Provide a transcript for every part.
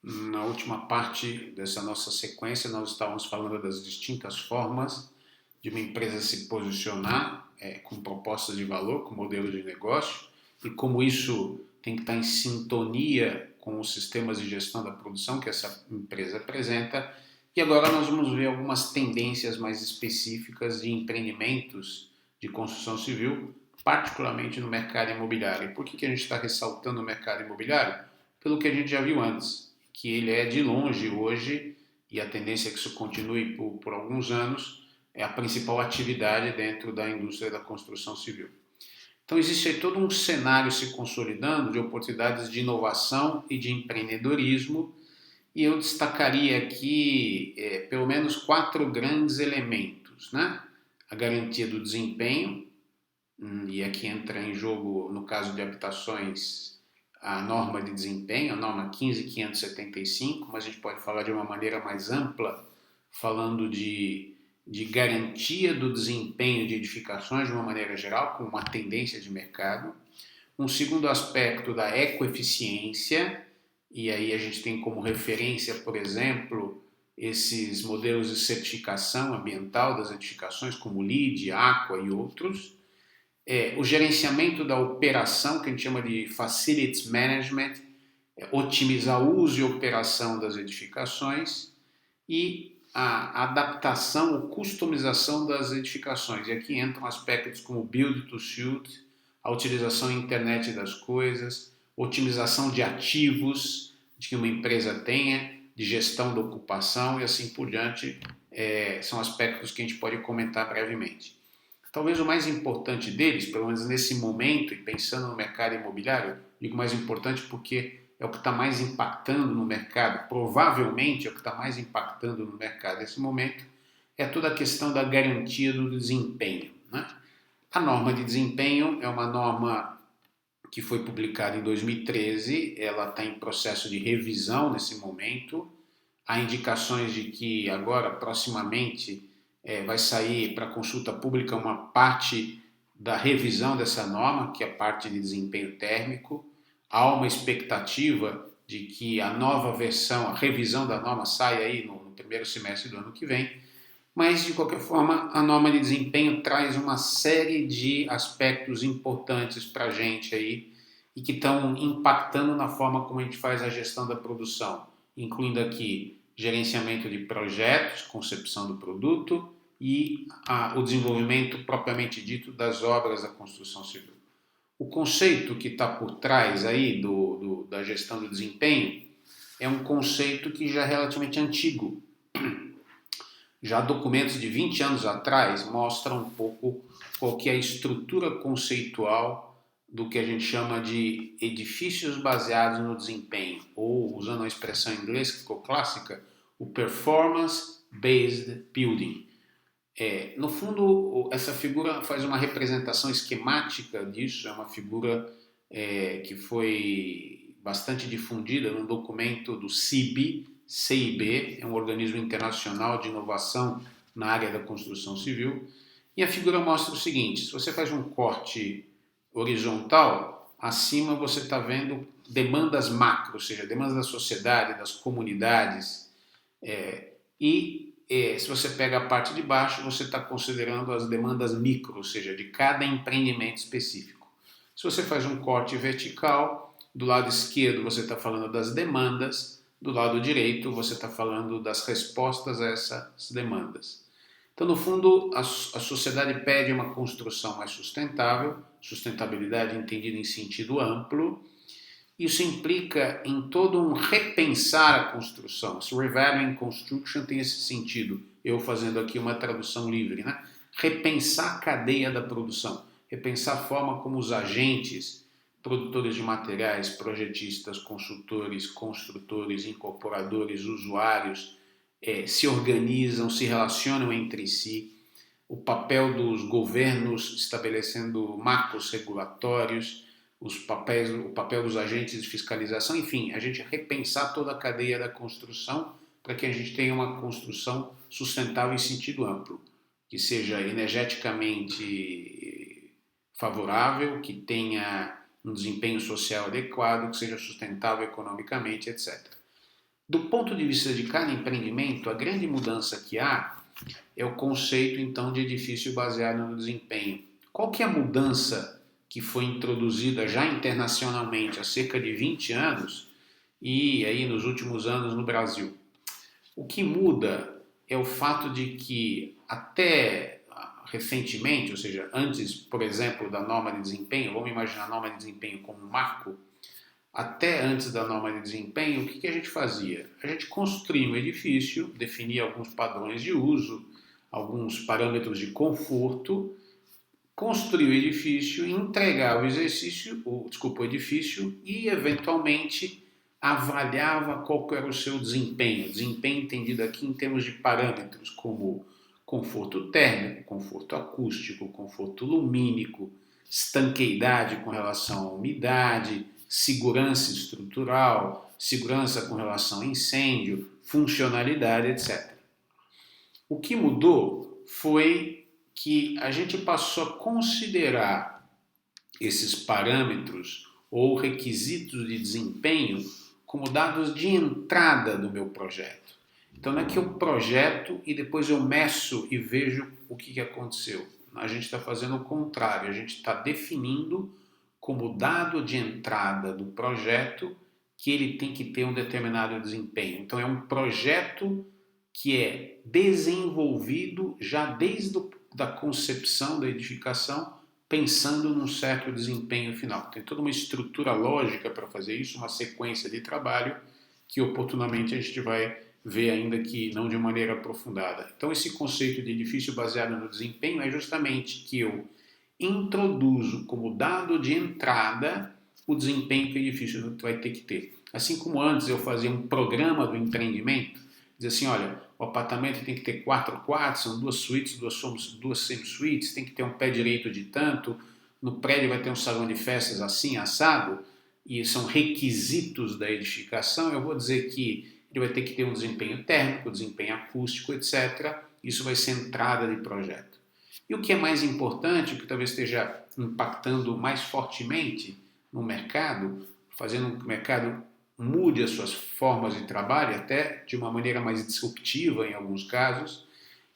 Na última parte dessa nossa sequência, nós estávamos falando das distintas formas de uma empresa se posicionar com propostas de valor, com modelo de negócio, e como isso tem que estar em sintonia com os sistemas de gestão da produção que essa empresa apresenta. E agora nós vamos ver algumas tendências mais específicas de empreendimentos de construção civil, particularmente no mercado imobiliário. E por que a gente está ressaltando o mercado imobiliário? Pelo que a gente já viu antes, que ele é de longe hoje, e a tendência é que isso continue por alguns anos, é a principal atividade dentro da indústria da construção civil. Então existe aí todo um cenário se consolidando de oportunidades de inovação e de empreendedorismo, e eu destacaria aqui pelo menos quatro grandes elementos, né? A garantia do desempenho, e aqui entra em jogo, no caso de habitações, a norma de desempenho, a norma 15575, mas a gente pode falar de uma maneira mais ampla, falando de garantia do desempenho de edificações de uma maneira geral, com uma tendência de mercado. Um segundo aspecto da ecoeficiência, e aí a gente tem como referência, por exemplo, esses modelos de certificação ambiental das edificações, como LEED, Aqua e outros. O gerenciamento da operação, que a gente chama de Facilities Management, otimizar o uso e operação das edificações e a adaptação ou customização das edificações. E aqui entram aspectos como Build to Suit, a utilização da internet das coisas, otimização de ativos de que uma empresa tenha, de gestão da ocupação e assim por diante. São aspectos que a gente pode comentar brevemente. Talvez o mais importante deles, pelo menos nesse momento, e pensando no mercado imobiliário, digo mais importante porque é o que está mais impactando no mercado, provavelmente é o que está mais impactando no mercado nesse momento, é toda a questão da garantia do desempenho. Né? A norma de desempenho é uma norma que foi publicada em 2013, ela está em processo de revisão nesse momento. Há indicações de que agora, proximamente, vai sair para consulta pública uma parte da revisão dessa norma, que é a parte de desempenho térmico. Há uma expectativa de que a nova versão, a revisão da norma saia aí no primeiro semestre do ano que vem, mas de qualquer forma a norma de desempenho traz uma série de aspectos importantes para a gente aí e que estão impactando na forma como a gente faz a gestão da produção, incluindo aqui gerenciamento de projetos, concepção do produto e o desenvolvimento propriamente dito das obras da construção civil. O conceito que está por trás aí da gestão do desempenho é um conceito que já é relativamente antigo. Já documentos de 20 anos atrás mostram um pouco qual que é a estrutura conceitual do que a gente chama de edifícios baseados no desempenho, ou, usando a expressão em inglês que ficou clássica, o Performance Based Building. No fundo, essa figura faz uma representação esquemática disso, é uma figura que foi bastante difundida num documento do CIB, é um organismo internacional de inovação na área da construção civil, e a figura mostra o seguinte: se você faz um corte horizontal, acima você está vendo demandas macro, ou seja, demandas da sociedade, das comunidades, se você pega a parte de baixo, você está considerando as demandas micro, ou seja, de cada empreendimento específico. Se você faz um corte vertical, do lado esquerdo você está falando das demandas, do lado direito você está falando das respostas a essas demandas. Então, no fundo, a sociedade pede uma construção mais sustentável, sustentabilidade entendida em sentido amplo. Isso implica em todo um repensar a construção. Esse revaluing construction tem esse sentido. Eu fazendo aqui uma tradução livre, né? Repensar a cadeia da produção, repensar a forma como os agentes, produtores de materiais, projetistas, consultores, construtores, incorporadores, usuários, se organizam, se relacionam entre si, o papel dos governos estabelecendo marcos regulatórios, o papel dos agentes de fiscalização, enfim, a gente repensar toda a cadeia da construção para que a gente tenha uma construção sustentável em sentido amplo, que seja energeticamente favorável, que tenha um desempenho social adequado, que seja sustentável economicamente, etc. Do ponto de vista de cada empreendimento, a grande mudança que há é o conceito, então, de edifício baseado no desempenho. Qual que é a mudança que foi introduzida já internacionalmente há cerca de 20 anos e aí nos últimos anos no Brasil? O que muda é o fato de que até recentemente, ou seja, antes, por exemplo, da norma de desempenho, vamos imaginar a norma de desempenho como um marco, até antes da norma de desempenho, o que a gente fazia? A gente construía um edifício, definia alguns padrões de uso, alguns parâmetros de conforto, construía o edifício, entregava o edifício e, eventualmente, avaliava qual era o seu desempenho. Desempenho entendido aqui em termos de parâmetros, como conforto térmico, conforto acústico, conforto lumínico, estanqueidade com relação à umidade, segurança estrutural, segurança com relação a incêndio, funcionalidade, etc. O que mudou foi que a gente passou a considerar esses parâmetros ou requisitos de desempenho como dados de entrada do meu projeto. Então não é que eu projeto e depois eu meço e vejo o que aconteceu. A gente está fazendo o contrário, a gente está definindo como dado de entrada do projeto que ele tem que ter um determinado desempenho. Então é um projeto que é desenvolvido já desde a concepção da edificação, pensando num certo desempenho final. Tem toda uma estrutura lógica para fazer isso, uma sequência de trabalho que oportunamente a gente vai ver ainda que não de maneira aprofundada. Então esse conceito de edifício baseado no desempenho é justamente que eu introduzo como dado de entrada o desempenho que o edifício vai ter que ter. Assim como antes eu fazia um programa do empreendimento, dizer assim, olha, o apartamento tem que ter 4 quartos, são 2 suítes, 2 semi-suítes, tem que ter um pé direito de tanto, no prédio vai ter um salão de festas assim, assado, e são requisitos da edificação, eu vou dizer que ele vai ter que ter um desempenho térmico, desempenho acústico, etc. Isso vai ser entrada de projeto. E o que é mais importante, o que talvez esteja impactando mais fortemente no mercado, fazendo com que o mercado mude as suas formas de trabalho, até de uma maneira mais disruptiva em alguns casos,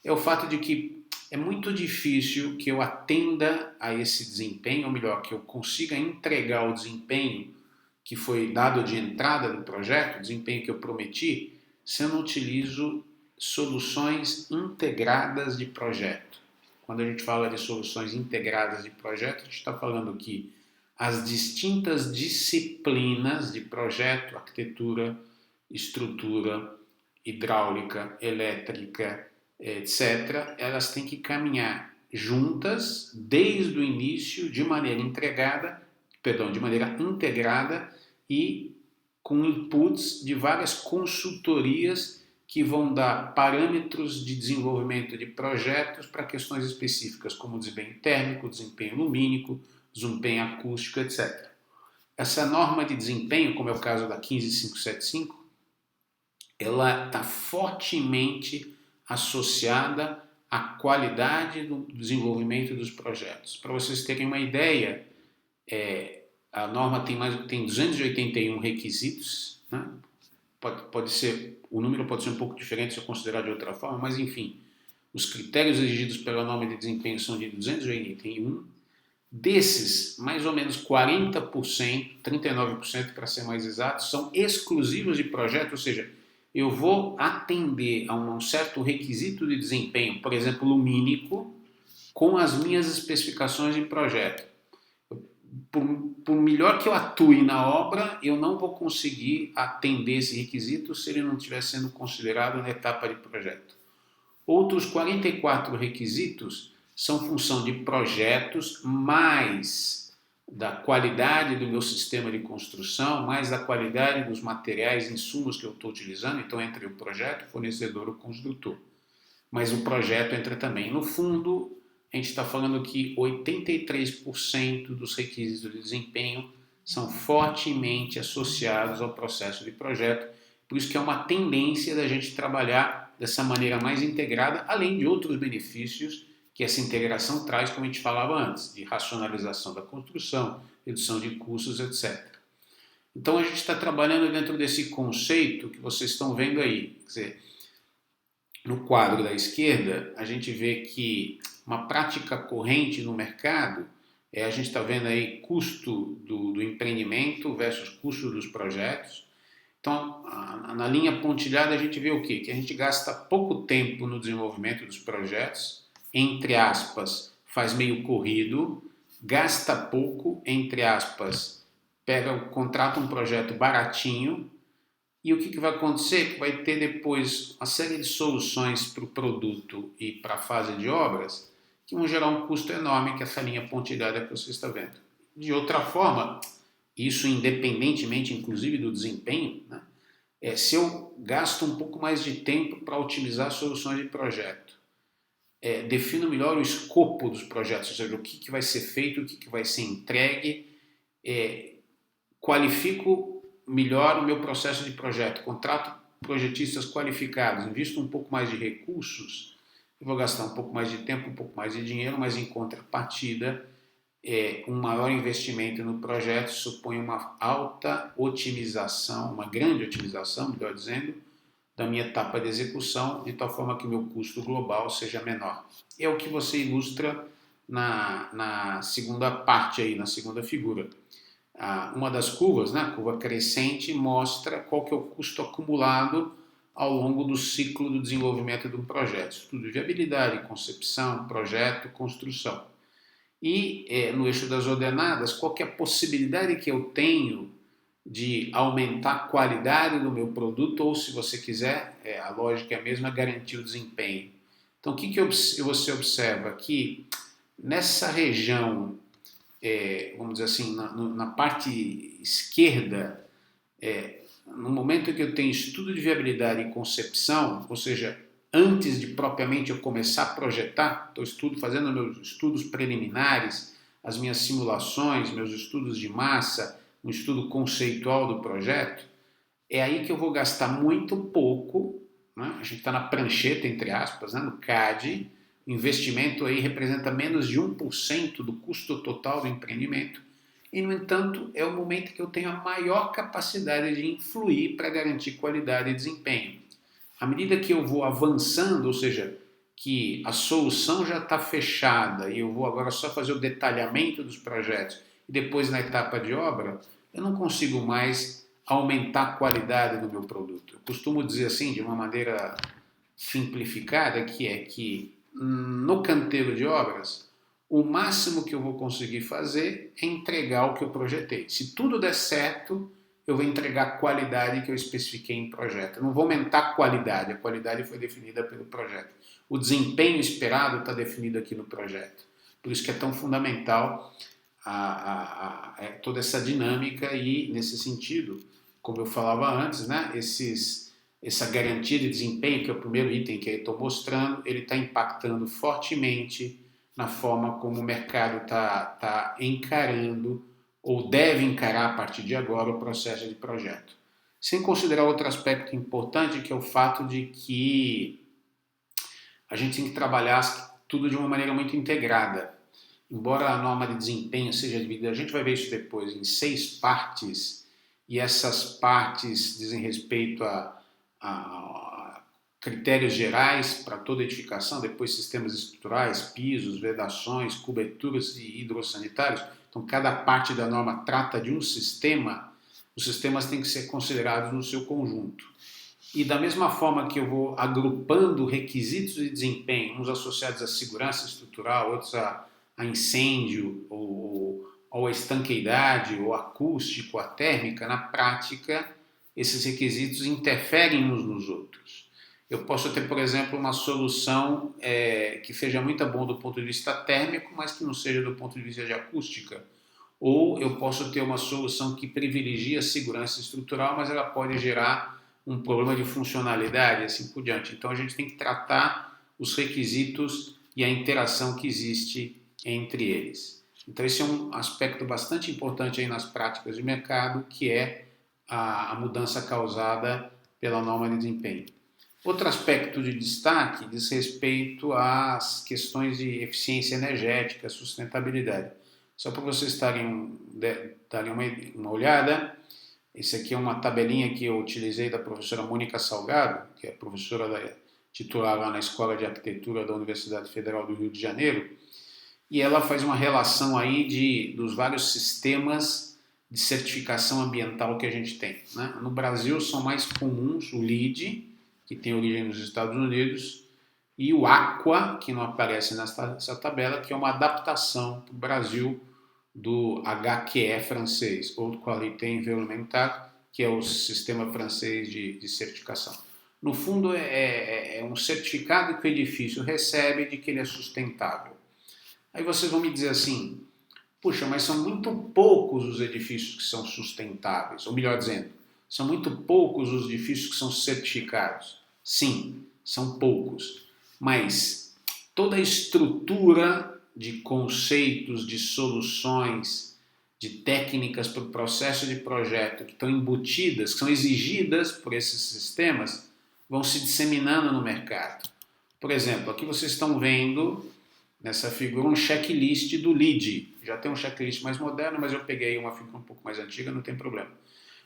é o fato de que é muito difícil que eu atenda a esse desempenho, ou melhor, que eu consiga entregar o desempenho que foi dado de entrada do projeto, o desempenho que eu prometi, se eu não utilizo soluções integradas de projeto. Quando a gente fala de soluções integradas de projeto, a gente está falando que as distintas disciplinas de projeto, arquitetura, estrutura, hidráulica, elétrica, etc., elas têm que caminhar juntas desde o início de maneira integrada e com inputs de várias consultorias que vão dar parâmetros de desenvolvimento de projetos para questões específicas, como desempenho térmico, desempenho lumínico, desempenho acústico, etc. Essa norma de desempenho, como é o caso da 15575, ela está fortemente associada à qualidade do desenvolvimento dos projetos. Para vocês terem uma ideia, a norma tem 281 requisitos, né? Pode ser, o número pode ser um pouco diferente se eu considerar de outra forma, mas enfim, os critérios exigidos pela norma de desempenho são de 281. Desses, mais ou menos 40%, 39% para ser mais exato, são exclusivos de projeto, ou seja, eu vou atender a um certo requisito de desempenho, por exemplo, lumínico, com as minhas especificações de projeto. Por melhor que eu atue na obra, eu não vou conseguir atender esse requisito se ele não estiver sendo considerado na etapa de projeto. Outros 44 requisitos são função de projetos, mais da qualidade do meu sistema de construção, mais da qualidade dos materiais, insumos que eu estou utilizando, então entre o projeto, o fornecedor, o construtor. Mas o projeto entra também. No fundo, a gente está falando que 83% dos requisitos de desempenho são fortemente associados ao processo de projeto, por isso que é uma tendência da gente trabalhar dessa maneira mais integrada, além de outros benefícios que essa integração traz, como a gente falava antes, de racionalização da construção, redução de custos, etc. Então a gente está trabalhando dentro desse conceito que vocês estão vendo aí. Quer dizer, no quadro da esquerda, a gente vê que uma prática corrente no mercado a gente está vendo aí custo do empreendimento versus custo dos projetos. Então, na linha pontilhada, a gente vê o quê? Que a gente gasta pouco tempo no desenvolvimento dos projetos, entre aspas, faz meio corrido, gasta pouco, entre aspas, contrata um projeto baratinho, e o que vai acontecer? Que vai ter depois uma série de soluções para o produto e para a fase de obras que vão gerar um custo enorme, que é essa linha pontilhada que você está vendo. De outra forma, isso independentemente inclusive do desempenho, né? Se eu gasto um pouco mais de tempo para otimizar soluções de projeto, defino melhor o escopo dos projetos, ou seja, o que vai ser feito, o que vai ser entregue, qualifico melhor o meu processo de projeto, contrato projetistas qualificados, invisto um pouco mais de recursos, eu vou gastar um pouco mais de tempo, um pouco mais de dinheiro, mas em contrapartida, um maior investimento no projeto supõe uma alta otimização, uma grande otimização, melhor dizendo, da minha etapa de execução, de tal forma que o meu custo global seja menor. É o que você ilustra na segunda parte aí, na segunda figura. Uma das curvas, né, a curva crescente, mostra qual que é o custo acumulado ao longo do ciclo do desenvolvimento de um projeto. Estudo de viabilidade, concepção, projeto, construção. E no eixo das ordenadas, qual que é a possibilidade que eu tenho de aumentar a qualidade do meu produto ou, se você quiser, a lógica é a mesma, garantir o desempenho. Então, o que você observa? Que nessa região, vamos dizer assim, na parte esquerda, no momento em que eu tenho estudo de viabilidade e concepção, ou seja, antes de propriamente eu começar a projetar, estou fazendo meus estudos preliminares, as minhas simulações, meus estudos de massa, um estudo conceitual do projeto, é aí que eu vou gastar muito pouco, né? A gente está na prancheta, entre aspas, né? No CAD, o investimento aí representa menos de 1% do custo total do empreendimento, e, no entanto, é o momento que eu tenho a maior capacidade de influir para garantir qualidade e desempenho. À medida que eu vou avançando, ou seja, que a solução já está fechada e eu vou agora só fazer o detalhamento dos projetos e depois na etapa de obra, eu não consigo mais aumentar a qualidade do meu produto. Eu costumo dizer assim, de uma maneira simplificada, que é que no canteiro de obras, o máximo que eu vou conseguir fazer é entregar o que eu projetei. Se tudo der certo, eu vou entregar a qualidade que eu especifiquei em projeto. Eu não vou aumentar a qualidade foi definida pelo projeto. O desempenho esperado está definido aqui no projeto. Por isso que é tão fundamental toda essa dinâmica e, nesse sentido, como eu falava antes, né, essa garantia de desempenho, que é o primeiro item que eu estou mostrando, ele está impactando fortemente na forma como o mercado está encarando ou deve encarar a partir de agora o processo de projeto. Sem considerar outro aspecto importante, que é o fato de que a gente tem que trabalhar tudo de uma maneira muito integrada. Embora a norma de desempenho seja dividida, a gente vai ver isso depois, em 6 partes, e essas partes dizem respeito a critérios gerais para toda edificação, depois sistemas estruturais, pisos, vedações, coberturas e hidrossanitários. Então, cada parte da norma trata de um sistema, os sistemas têm que ser considerados no seu conjunto. E da mesma forma que eu vou agrupando requisitos de desempenho, uns associados à segurança estrutural, outros a incêndio, ou a estanqueidade, ou acústico, a térmica, na prática, esses requisitos interferem uns nos outros. Eu posso ter, por exemplo, uma solução que seja muito boa do ponto de vista térmico, mas que não seja do ponto de vista de acústica. Ou eu posso ter uma solução que privilegia a segurança estrutural, mas ela pode gerar um problema de funcionalidade e assim por diante. Então a gente tem que tratar os requisitos e a interação que existe entre eles. Então esse é um aspecto bastante importante aí nas práticas de mercado, que é a mudança causada pela norma de desempenho. Outro aspecto de destaque diz respeito às questões de eficiência energética, sustentabilidade. Só para vocês darem uma olhada, Esse aqui é uma tabelinha que eu utilizei da professora Mônica Salgado, que é professora titular lá na Escola de Arquitetura da Universidade Federal do Rio de Janeiro, e ela faz uma relação aí dos vários sistemas de certificação ambiental que a gente tem, né? No Brasil são mais comuns o LEED, que tem origem nos Estados Unidos, e o Aqua, que não aparece nessa tabela, que é uma adaptação para o Brasil do HQE francês, Haute Qualité Environnementale, que é o sistema francês de certificação. No fundo, é um certificado que o edifício recebe de que ele é sustentável. Aí vocês vão me dizer assim, puxa, mas são muito poucos os edifícios que são sustentáveis, ou melhor dizendo, são muito poucos os edifícios que são certificados. Sim, são poucos, mas toda a estrutura de conceitos, de soluções, de técnicas para o processo de projeto que estão embutidas, que são exigidas por esses sistemas, vão se disseminando no mercado. Por exemplo, aqui vocês estão vendo nessa figura um checklist do LEED. Já tem um checklist mais moderno, mas eu peguei uma figura um pouco mais antiga, não tem problema.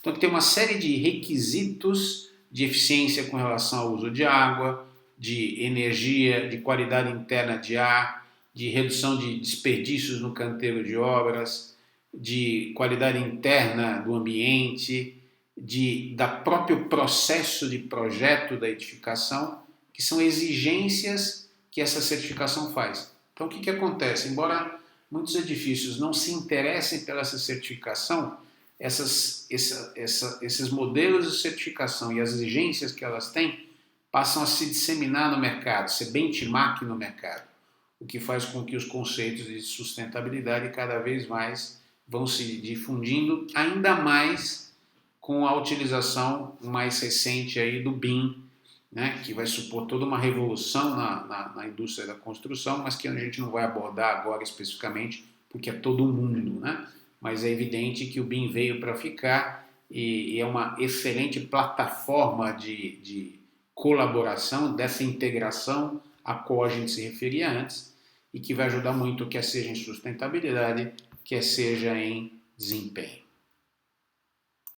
Então tem uma série de requisitos de eficiência com relação ao uso de água, de energia, de qualidade interna de ar, de redução de desperdícios no canteiro de obras, de qualidade interna do ambiente, da próprio processo de projeto da edificação, que são exigências que essa certificação faz. Então o que acontece? Embora muitos edifícios não se interessem pela essa certificação, esses modelos de certificação e as exigências que elas têm passam a se disseminar no mercado, ser benchmark no mercado, o que faz com que os conceitos de sustentabilidade cada vez mais vão se difundindo, ainda mais com a utilização mais recente aí do BIM, né, que vai supor toda uma revolução na indústria da construção, mas que a gente não vai abordar agora especificamente, porque é todo mundo, né? Mas é evidente que o BIM veio para ficar e é uma excelente plataforma de colaboração, dessa integração a qual a gente se referia antes e que vai ajudar muito, quer seja em sustentabilidade, quer seja em desempenho.